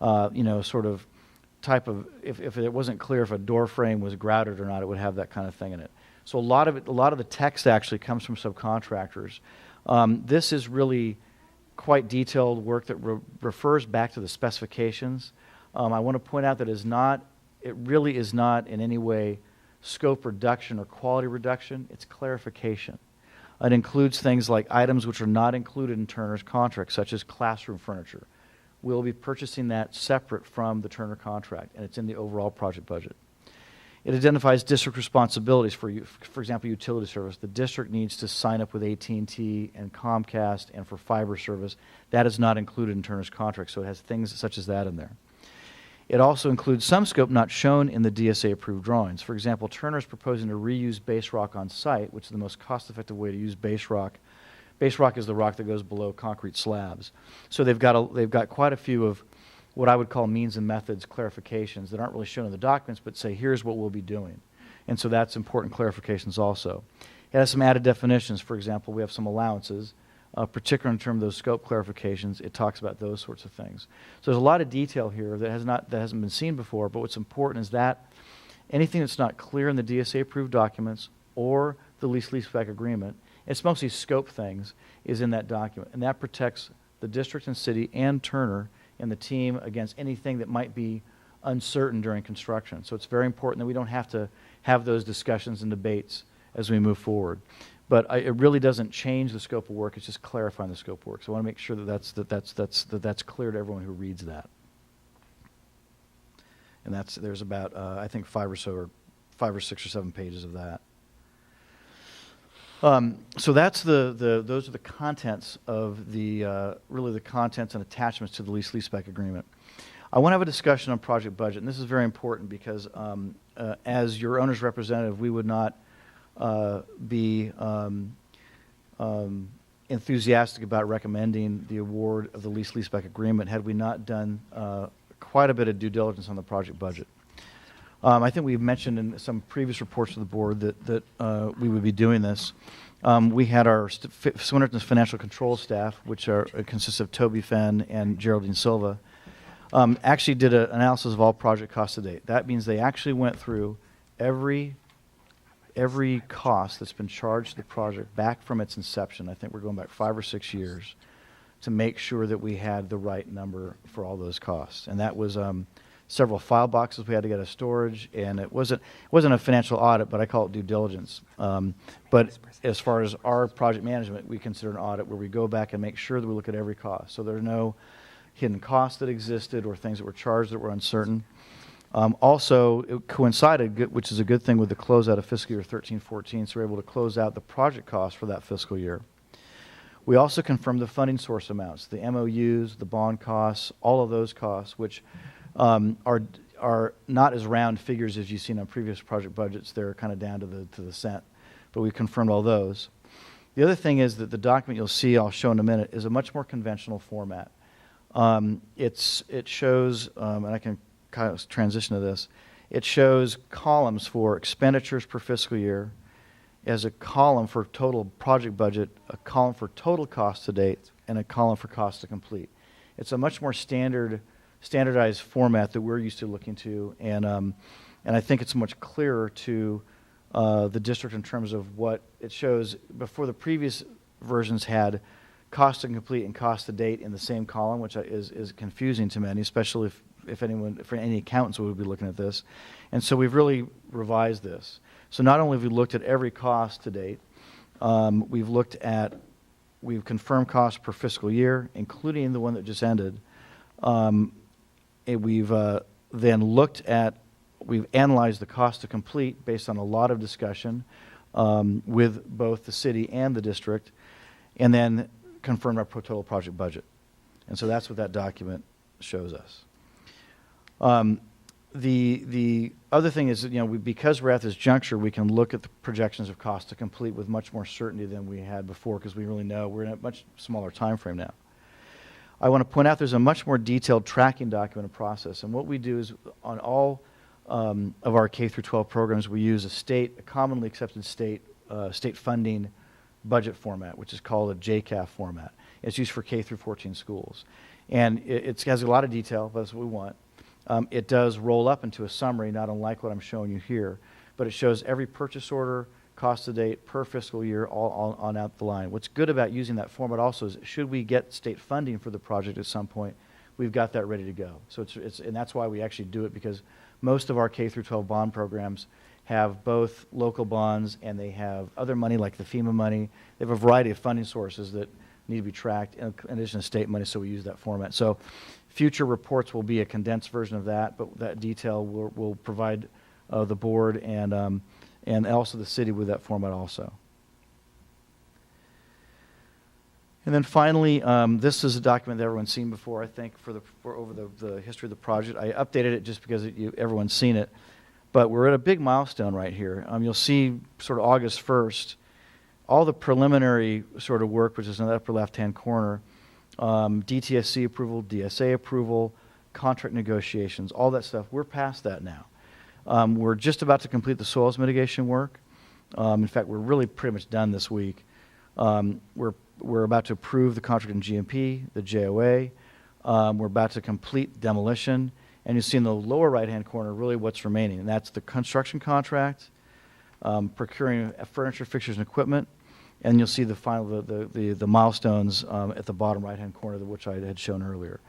You know, sort of type of, if it wasn't clear if a door frame was grouted or not, it would have that kind of thing in it. So a lot of the text actually comes from subcontractors. This is really quite detailed work that refers back to the specifications. I want to point out that it really is not in any way scope reduction or quality reduction. It's clarification. It includes things like items which are not included in Turner's contract, such as classroom furniture. We'll be purchasing that separate from the Turner contract, and it's in the overall project budget. It identifies district responsibilities for example, utility service. The district needs to sign up with AT&T and Comcast and for fiber service. That is not included in Turner's contract, so it has things such as that in there. It also includes some scope not shown in the DSA-approved drawings. For example, Turner is proposing to reuse base rock on site, which is the most cost-effective way to use base rock. Base rock is the rock that goes below concrete slabs. So they've got quite a few of what I would call means and methods clarifications that aren't really shown in the documents, but say, here's what we'll be doing. And so that's important clarifications also. It has some added definitions. For example, we have some allowances, particularly in terms of those scope clarifications. It talks about those sorts of things. So there's a lot of detail here that hasn't been seen before, but what's important is that anything that's not clear in the DSA-approved documents or the lease-leaseback agreement, it's mostly scope things, is in that document. And that protects the district and city and Turner and the team against anything that might be uncertain during construction. So it's very important that we don't have to have those discussions and debates as we move forward. But it really doesn't change the scope of work, it's just clarifying the scope of work. So I want to make sure that that's clear to everyone who reads that. And there's about, I think, 5 or 6 or 7 pages of that. So that's those are the contents of really the contents and attachments to the lease-leaseback agreement. I want to have a discussion on project budget, and this is very important because as your owner's representative, we would not be enthusiastic about recommending the award of the lease-leaseback agreement had we not done quite a bit of due diligence on the project budget. I think we've mentioned in some previous reports to the board that we would be doing this. We had our Swinnerton's financial control staff, which consists of Toby Fenn and Geraldine Silva, actually did an analysis of all project costs to date. That means they actually went through every cost that's been charged to the project back from its inception. I think we're going back 5 or 6 years to make sure that we had the right number for all those costs. And that was several file boxes we had to get out of storage, and it wasn't a financial audit, but I call it due diligence. But as far as our project management, we consider an audit where we go back and make sure that we look at every cost. So there are no hidden costs that existed or things that were charged that were uncertain. Also, it coincided, which is a good thing, with the closeout of fiscal year 13-14, so we're able to close out the project costs for that fiscal year. We also confirmed the funding source amounts, the MOUs, the bond costs, all of those costs, which are not as round figures as you've seen on previous project budgets. They're kind of down to the cent, but we confirmed all those. The other thing is that the document you'll see, I'll show in a minute, is a much more conventional format. It shows, and I can kind of transition to this, it shows columns for expenditures per fiscal year, as a column for total project budget, a column for total cost to date, and a column for cost to complete. It's a much more standardized format that we're used to looking to, and I think it's much clearer to the district in terms of what it shows. Before, the previous versions had cost to complete and cost to date in the same column, which is confusing to many, especially if any accountants would be looking at this. And so we've really revised this. So not only have we looked at every cost to date, we've confirmed costs per fiscal year, including the one that just ended. We've then we've analyzed the cost to complete based on a lot of discussion with both the city and the district, and then confirmed our total project budget. And so that's what that document shows us. The other thing is that, because we're at this juncture, we can look at the projections of cost to complete with much more certainty than we had before, because we really know we're in a much smaller time frame now. I want to point out there's a much more detailed tracking document process, and what we do is on all of our K through 12 programs, we use a commonly accepted state funding budget format, which is called a JCAF format. It's used for K through 14 schools. And it has a lot of detail, but that's what we want. It does roll up into a summary, not unlike what I'm showing you here, but it shows every purchase order, cost to date, per fiscal year, all on out the line. What's good about using that format also is, should we get state funding for the project at some point, we've got that ready to go. So and that's why we actually do it, because most of our K through 12 bond programs have both local bonds and they have other money like the FEMA money. They have a variety of funding sources that need to be tracked in addition to state money, so we use that format. So future reports will be a condensed version of that, but that detail will provide the board and also the city with that format also. And then finally, this is a document that everyone's seen before, I think, for over the history of the project. I updated it just because everyone's seen it. But we're at a big milestone right here. You'll see sort of August 1st, all the preliminary sort of work, which is in the upper left-hand corner, DTSC approval, DSA approval, contract negotiations, all that stuff. We're past that now. We're just about to complete the soils mitigation work. In fact, we're really pretty much done this week. We're about to approve the contract in GMP, the JOA. We're about to complete demolition. And you see in the lower right-hand corner really what's remaining, and that's the construction contract, procuring furniture, fixtures, and equipment, and you'll see the final the milestones at the bottom right-hand corner, which I had shown earlier.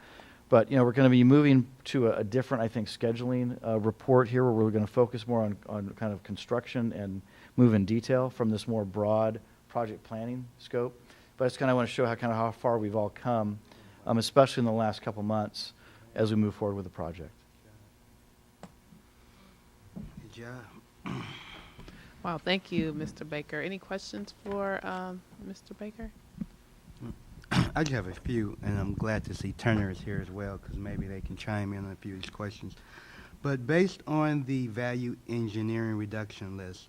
But we're going to be moving to a different, I think, scheduling report here, where we're going to focus more on kind of construction and move in detail from this more broad project planning scope. But I just kind of want to show how far we've all come, especially in the last couple months, as we move forward with the project. Good job. Wow, thank you, Mr. Baker. Any questions for Mr. Baker? I just have a few, and I'm glad to see Turner is here as well, because maybe they can chime in on a few of these questions. But based on the value engineering reduction list,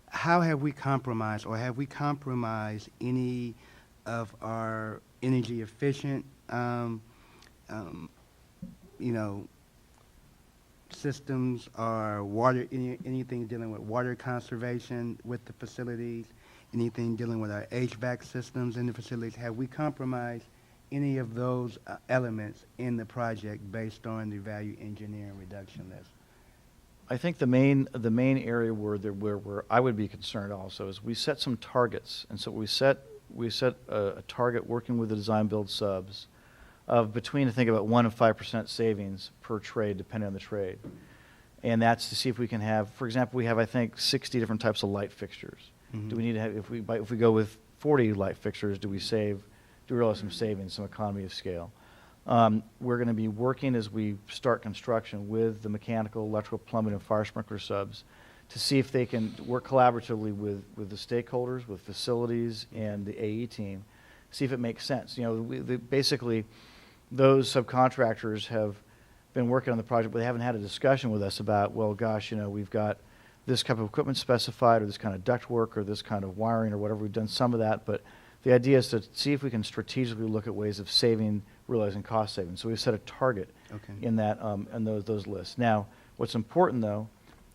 how have we compromised, or have we compromised any of our energy efficient systems, or water, anything dealing with water conservation with the facilities, anything dealing with our HVAC systems in the facilities? Have we compromised any of those elements in the project based on the value engineering reduction list? I think the main area where I would be concerned also is we set some targets, and so we set a target working with the design build subs of between, I think, about 1% and 5% savings per trade, depending on the trade. And that's to see if we can have, for example, we have, I think, 60 different types of light fixtures. Mm-hmm. Do we need to have, if we go with 40 light fixtures, do we realize some savings, some economy of scale? We're going to be working as we start construction with the mechanical, electrical, plumbing, and fire sprinkler subs to see if they can work collaboratively with the stakeholders, with facilities, and the AE team, see if it makes sense. Basically, those subcontractors have been working on the project, but they haven't had a discussion with us about, well, gosh, we've got this type of equipment specified, or this kind of duct work, or this kind of wiring, or whatever. We've done some of that, but the idea is to see if we can strategically look at ways of realizing cost savings. So we've set a target in that in those lists. Now, what's important though,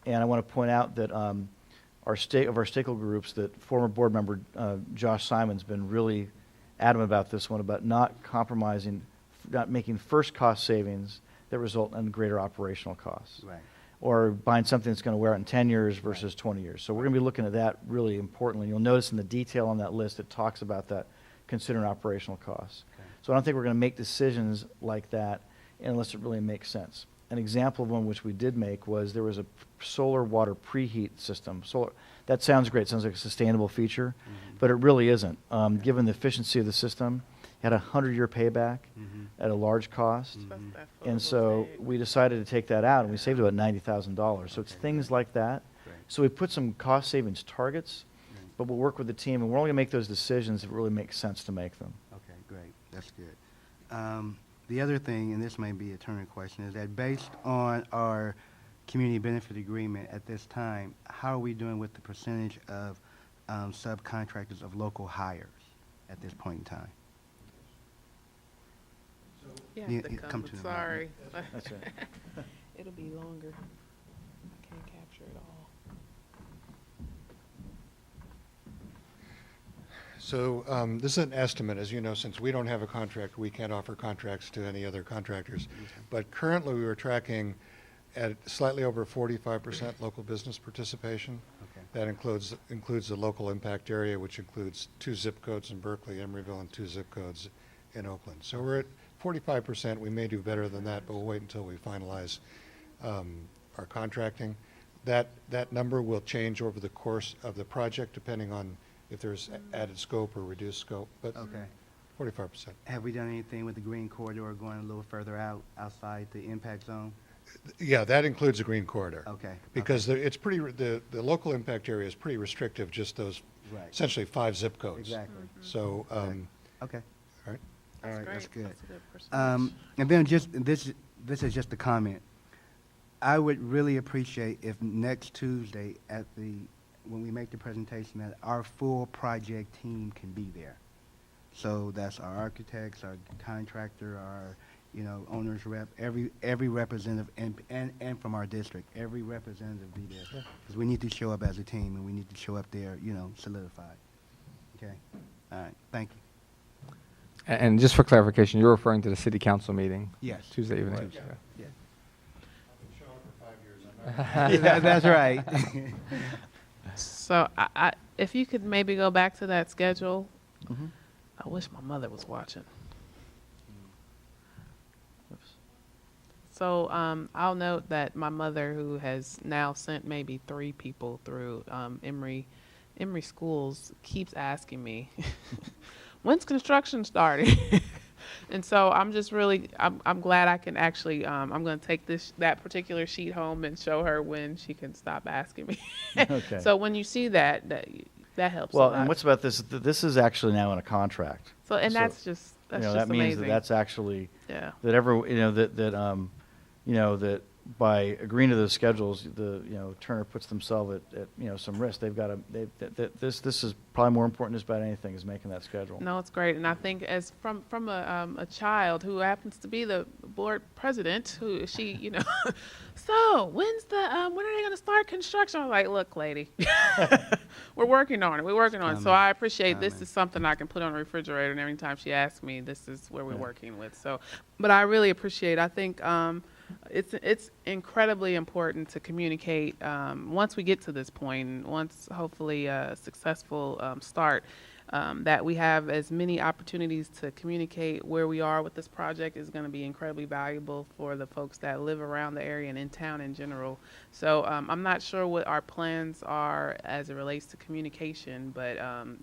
and I want to point out that our stakeholder groups, that former board member Josh Simon's been really adamant about this one, about not making first cost savings that result in greater operational costs. Right. Or buying something that's going to wear out in 10 years versus 20 years. So we're going to be looking at that really importantly. You'll notice in the detail on that list, it talks about that, considering operational costs. Okay. So I don't think we're going to make decisions like that unless it really makes sense. An example of one which we did make was there was a solar water preheat system. That sounds great. It sounds like a sustainable feature, but it really isn't. Given the efficiency of the system, it had a 100-year payback at a large cost. And so we decided to take that out, and we saved about $90,000. So it's things like that. Great. So we put some cost savings targets, but we'll work with the team, and we're only going to make those decisions if it really makes sense to make them. Okay, great. That's good. The other thing, and this may be a Turner question, is that based on our community benefit agreement at this time, how are we doing with the percentage of subcontractors of local hires at this point in time? You have to come to sorry. That's right. It'll be longer. I can't capture it all. So this is an estimate. As you know, since we don't have a contract, we can't offer contracts to any other contractors. But currently, we were tracking at slightly over 45% local business participation. Okay. That includes the local impact area, which includes 2 zip codes in Berkeley, Emeryville, and 2 zip codes in Oakland. So we're at 45%. We may do better than that, but we'll wait until we finalize our contracting. That number will change over the course of the project, depending on if there's added scope or reduced scope, but Okay. 45%. Have we done anything with the green corridor going a little further out, outside the impact zone? Yeah, that includes the green corridor. Okay. Because it's pretty, the local impact area is pretty restrictive, just those Right. essentially 5 zip codes. Exactly. So, Okay. all right. All right, that's great. good. That's a good percentage. And then just, this is just a comment. I would really appreciate if next Tuesday when we make the presentation, that our full project team can be there. So that's our architects, our contractor, our, owner's rep, every representative, and from our district, every representative be there. Because we need to show up as a team, and we need to show up there, solidified. Okay? All right, thank you. And just for clarification, you're referring to the city council meeting? Yes. Tuesday evening? Yeah. Yeah. I've been showing for 5 years. Yeah, that's right. So if you could maybe go back to that schedule. Mhm. I wish my mother was watching. So I'll note that my mother, who has now sent maybe 3 people through Emery schools, keeps asking me, when's construction starting? And so I'm just really, I'm glad I can actually, I'm going to take that particular sheet home and show her when she can stop asking me. Okay. So when you see that helps a Well, lot. and what's about this? This is actually now in a contract. So, and so, that's just that means amazing. that that's actually Yeah. that that by agreeing to those schedules, Turner puts themselves at some risk. They've got to. This is probably more important just about anything is making that schedule. No, it's great, and I think as from a child who happens to be the board president, who she, so when are they going to start construction? I'm like, look, lady, we're working on it. We're working on it. So I appreciate this is something I can put on the refrigerator, and every time she asks me, this is where we're working with. So, but I really appreciate. I think. It's incredibly important to communicate once we get to this point, and once hopefully a successful start, that we have as many opportunities to communicate where we are with this project is going to be incredibly valuable for the folks that live around the area and in town in general. So I'm not sure what our plans are as it relates to communication, but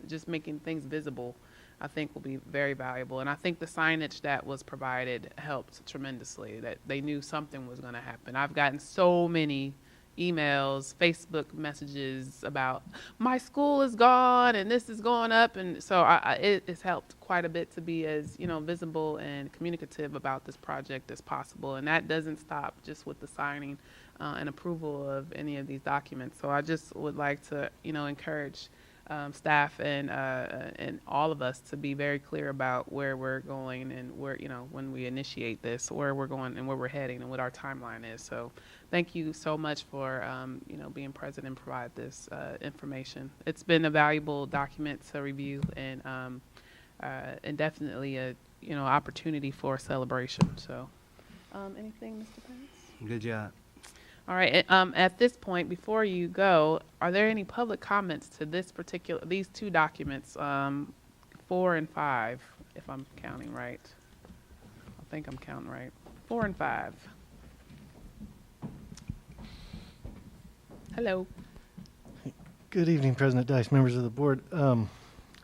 just making things visible I think will be very valuable. And I think the signage that was provided helped tremendously, that they knew something was going to happen. I've gotten so many emails, Facebook messages about my school is gone and this is going up. And so it has helped quite a bit to be as, visible and communicative about this project as possible. And that doesn't stop just with the signing and approval of any of these documents. So I just would like to, encourage staff and all of us to be very clear about where we're going and where, when we initiate this, where we're going and where we're heading and what our timeline is. So thank you so much for, being present and provide this information. It's been a valuable document to review and definitely a, opportunity for celebration. So anything, Mr. Pence? Good job. All right. At this point, before you go, are there any public comments to these 2 documents, 4 and 5, if I'm counting right? I think I'm counting right. 4 and 5. Hello. Good evening, President Dice, members of the board.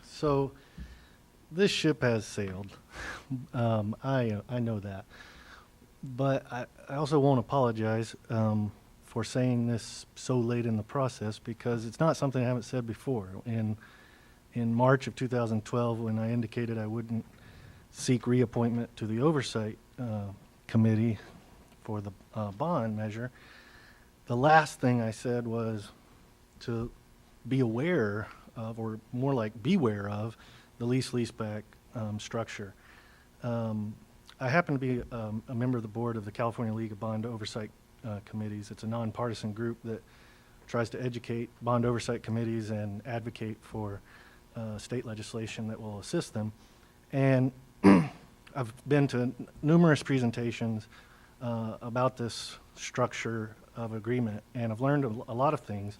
So this ship has sailed. I know that. But I also won't apologize for saying this so late in the process, because it's not something I haven't said before. In March of 2012, when I indicated I wouldn't seek reappointment to the Oversight Committee for the bond measure, the last thing I said was to be aware of, or more like beware of, the lease-leaseback structure. I happen to be a member of the board of the California League of Bond Oversight committees. It's a nonpartisan group that tries to educate bond oversight committees and advocate for state legislation that will assist them. And I've been to numerous presentations about this structure of agreement, and I've learned a lot of things,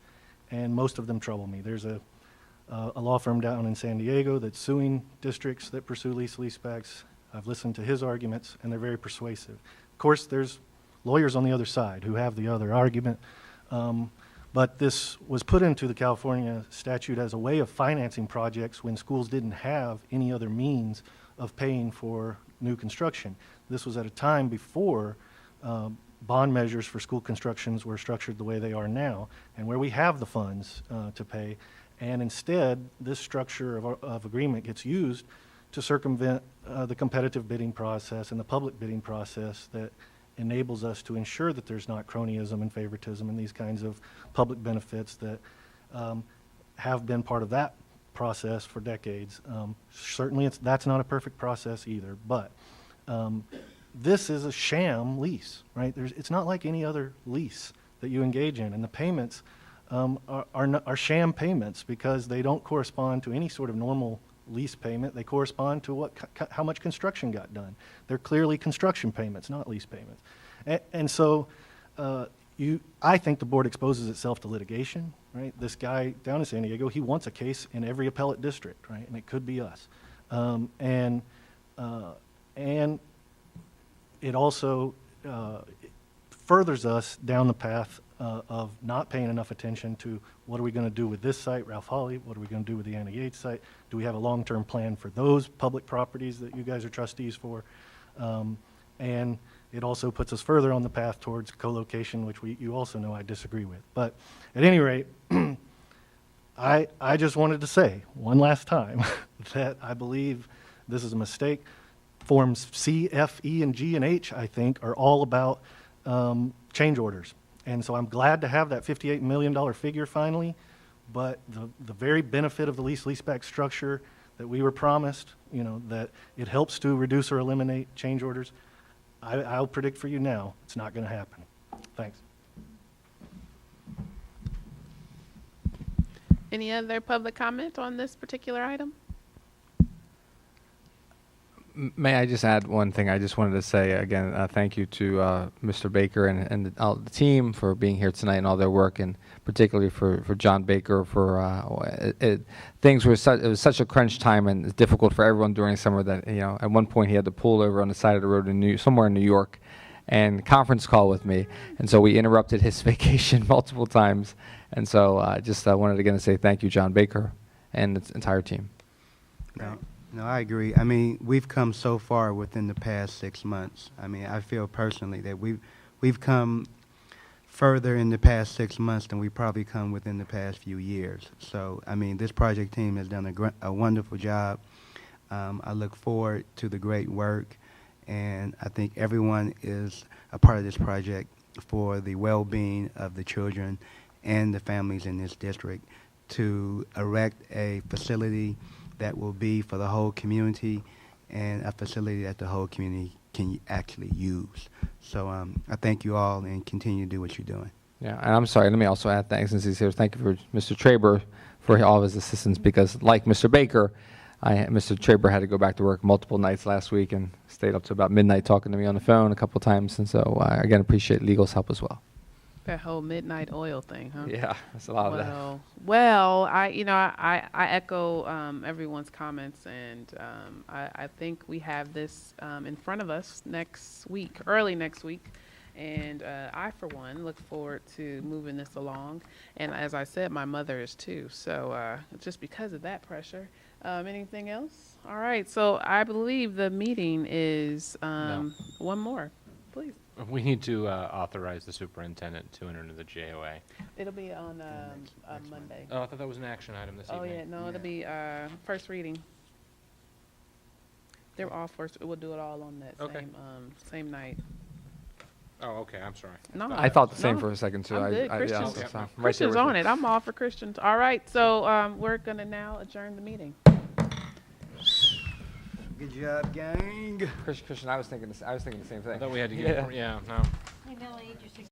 and most of them trouble me. There's a law firm down in San Diego that's suing districts that pursue leasebacks. I've listened to his arguments, and they're very persuasive. Of course, there's lawyers on the other side who have the other argument, but this was put into the California statute as a way of financing projects when schools didn't have any other means of paying for new construction. This was at a time before bond measures for school constructions were structured the way they are now, and where we have the funds to pay. And instead, this structure of agreement gets used to circumvent the competitive bidding process and the public bidding process that enables us to ensure that there's not cronyism and favoritism and these kinds of public benefits that have been part of that process for decades. Certainly, that's not a perfect process either, but this is a sham lease, right? It's not like any other lease that you engage in, and the payments are sham payments because they don't correspond to any sort of normal lease payment. They correspond to how much construction got done. They're clearly construction payments, not lease payments. And so I think the board exposes itself to litigation, right? This guy down in San Diego, he wants a case in every appellate district, right? And it could be us. And it also furthers us down the path of not paying enough attention to what are we going to do with this site, Ralph Hawley, what are we going to do with the Anna Yates site, do we have a long-term plan for those public properties that you guys are trustees for, and it also puts us further on the path towards co-location, which you also know I disagree with. But at any rate, I just wanted to say one last time that I believe this is a mistake. Forms C, F, E, and G, and H, I think, are all about change orders. And so I'm glad to have that $58 million figure finally, but the very benefit of the leaseback structure that we were promised, that it helps to reduce or eliminate change orders, I'll predict for you now, it's not going to happen. Thanks. Any other public comment on this particular item? May I just add one thing? I just wanted to say again, thank you to Mr. Baker and the team for being here tonight and all their work, and particularly for John Baker for things were it was such a crunch time, and it's difficult for everyone during summer that at one point he had to pull over on the side of the road somewhere in New York and conference call with me, and so we interrupted his vacation multiple times, and so I just wanted again to say thank you, John Baker and the entire team. No, I agree. I mean, we've come so far within the past 6 months. I mean, I feel personally that we've come further in the past 6 months than we probably come within the past few years. So, I mean, this project team has done a wonderful job. I look forward to the great work, and I think everyone is a part of this project for the well-being of the children and the families in this district to erect a facility that will be for the whole community and a facility that the whole community can actually use. So I thank you all and continue to do what you're doing. Yeah, and I'm sorry, let me also add thanks since he's here. Thank you for Mr. Traber for all of his assistance, because like Mr. Baker, Mr. Traber had to go back to work multiple nights last week and stayed up to about midnight talking to me on the phone a couple times, and so I again appreciate legal's help as well. That whole midnight oil thing, huh? Yeah, that's a lot of that. Well, I echo everyone's comments, and I think we have this in front of us early next week, and I, for one, look forward to moving this along. And as I said, my mother is too, so just because of that pressure. Anything else? All right, so I believe the meeting is one more, please. We need to authorize the superintendent to enter into the JOA. It'll be on Monday. Oh, I thought that was an action item this evening. Oh, yeah, no, it'll be first reading. They're all first, we'll do it all on that same night. Oh, okay, I'm sorry. No, I thought the same for a second, too. I'm good. Christian's, Christian's on it. I'm all for Christians. All right, so we're going to now adjourn the meeting. Good job, gang. Christian, I was thinking the same thing. I thought we had to get, no. Hey, Millie, just